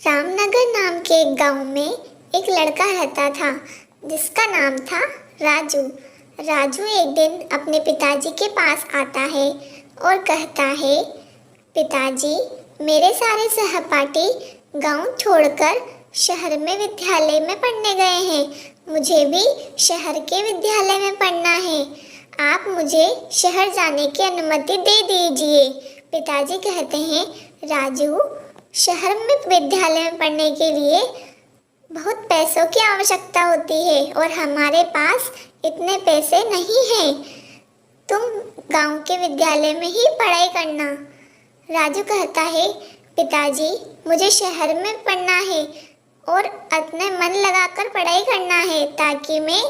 रामनगर नाम के एक गांव में एक लड़का रहता था जिसका नाम था राजू। राजू एक दिन अपने पिताजी के पास आता है और कहता है, पिताजी, मेरे सारे सहपाठी गांव छोड़कर शहर में विद्यालय में पढ़ने गए हैं। मुझे भी शहर के विद्यालय में पढ़ना है। आप मुझे शहर जाने की अनुमति दे दीजिए। पिताजी कहते हैं, राजू, शहर में विद्यालय में पढ़ने के लिए बहुत पैसों की आवश्यकता होती है और हमारे पास इतने पैसे नहीं हैं। तुम गांव के विद्यालय में ही पढ़ाई करना। राजू कहता है, पिताजी, मुझे शहर में पढ़ना है और अपने मन लगाकर पढ़ाई करना है ताकि मैं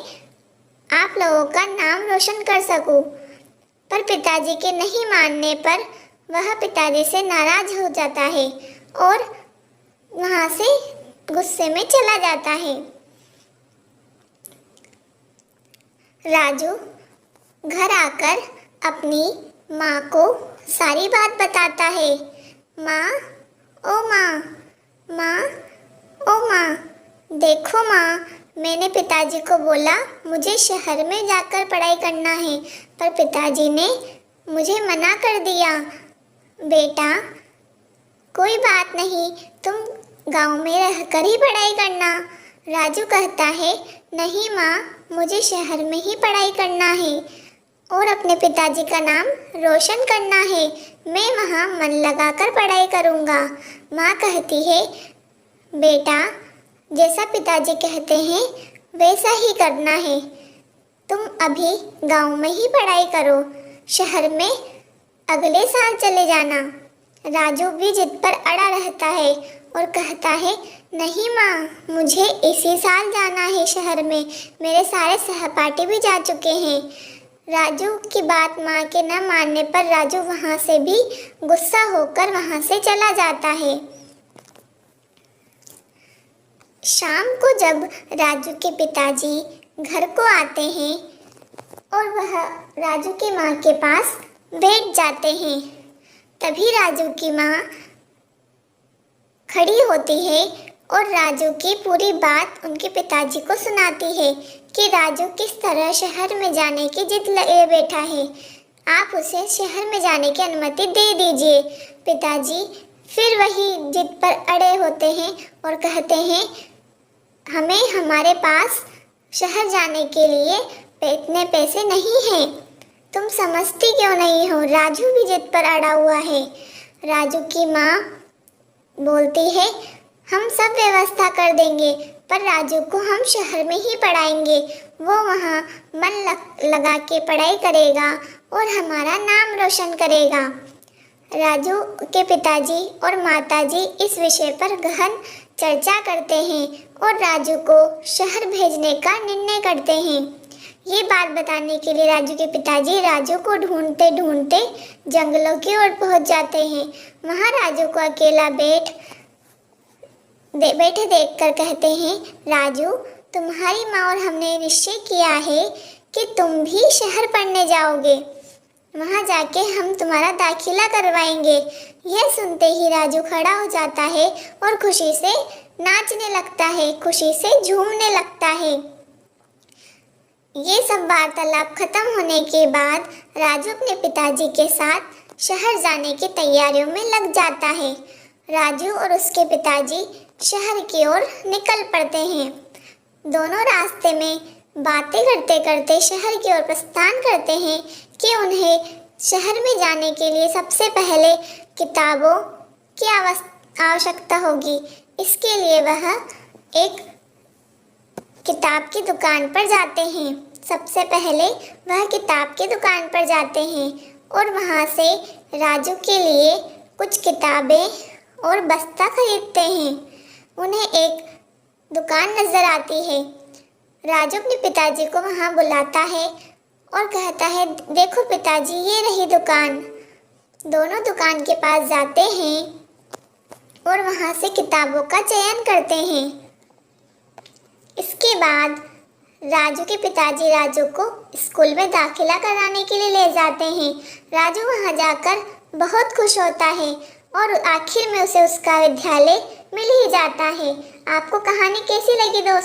आप लोगों का नाम रोशन कर सकूं। पर पिताजी के नहीं मानने पर वह पिताजी से नाराज हो जाता है और वहाँ से गुस्से में चला जाता है। राजू घर आकर अपनी माँ को सारी बात बताता है। माँ, ओ माँ, माँ, ओ माँ, देखो माँ, मैंने पिताजी को बोला मुझे शहर में जाकर पढ़ाई करना है, पर पिताजी ने मुझे मना कर दिया। बेटा, कोई बात नहीं, तुम गांव में रहकर ही पढ़ाई करना। राजू कहता है, नहीं माँ, मुझे शहर में ही पढ़ाई करना है और अपने पिताजी का नाम रोशन करना है। मैं वहाँ मन लगाकर पढ़ाई करूँगा। माँ कहती है, बेटा, जैसा पिताजी कहते हैं वैसा ही करना है। तुम अभी गांव में ही पढ़ाई करो, शहर में अगले साल चले जाना। राजू भी जिद पर अड़ा रहता है और कहता है, नहीं माँ, मुझे इसी साल जाना है शहर में। मेरे सारे सहपाठी भी जा चुके हैं। राजू की बात माँ के न मानने पर राजू वहाँ से भी गुस्सा होकर वहाँ से चला जाता है। शाम को जब राजू के पिताजी घर को आते हैं और वह राजू की माँ के पास बैठ जाते हैं, तभी राजू की माँ खड़ी होती है और राजू की पूरी बात उनके पिताजी को सुनाती है कि राजू किस तरह शहर में जाने की जिद लिए बैठा है। आप उसे शहर में जाने की अनुमति दे दीजिए। पिताजी फिर वही जिद पर अड़े होते हैं और कहते हैं, हमें हमारे पास शहर जाने के लिए इतने पैसे नहीं हैं। तुम समझती क्यों नहीं हो? राजू भी जिद पर अड़ा हुआ है। राजू की माँ बोलती है, हम सब व्यवस्था कर देंगे, पर राजू को हम शहर में ही पढ़ाएंगे। वो वहाँ मन लगा के पढ़ाई करेगा और हमारा नाम रोशन करेगा। राजू के पिताजी और माताजी इस विषय पर गहन चर्चा करते हैं और राजू को शहर भेजने का निर्णय करते हैं। ये बात बताने के लिए राजू के पिताजी राजू को ढूंढते ढूंढते जंगलों की ओर पहुंच जाते हैं। वहां राजू को अकेला बैठे देखकर कहते हैं, राजू, तुम्हारी माँ और हमने निश्चय किया है कि तुम भी शहर पढ़ने जाओगे। वहां जाके हम तुम्हारा दाखिला करवाएंगे। यह सुनते ही राजू खड़ा हो जाता है और खुशी से नाचने लगता है, खुशी से झूमने लगता है। ये सब वार्तालाप खत्म होने के बाद राजू अपने पिताजी के साथ शहर जाने की तैयारियों में लग जाता है। राजू और उसके पिताजी शहर की ओर निकल पड़ते हैं। दोनों रास्ते में बातें करते करते शहर की ओर प्रस्थान करते हैं कि उन्हें शहर में जाने के लिए सबसे पहले किताबों की आवश्यकता होगी। इसके लिए वह एक किताब की दुकान पर जाते हैं। सबसे पहले वह किताब की दुकान पर जाते हैं और वहाँ से राजू के लिए कुछ किताबें और बस्ता खरीदते हैं। उन्हें एक दुकान नज़र आती है। राजू अपने पिताजी को वहाँ बुलाता है और कहता है, देखो पिताजी, ये रही दुकान। दोनों दुकान के पास जाते हैं और वहाँ से किताबों का चयन करते हैं। इसके बाद राजू के पिताजी राजू को स्कूल में दाखिला कराने के लिए ले जाते हैं। राजू वहाँ जाकर बहुत खुश होता है और आखिर में उसे उसका विद्यालय मिल ही जाता है। आपको कहानी कैसी लगी दोस्तों?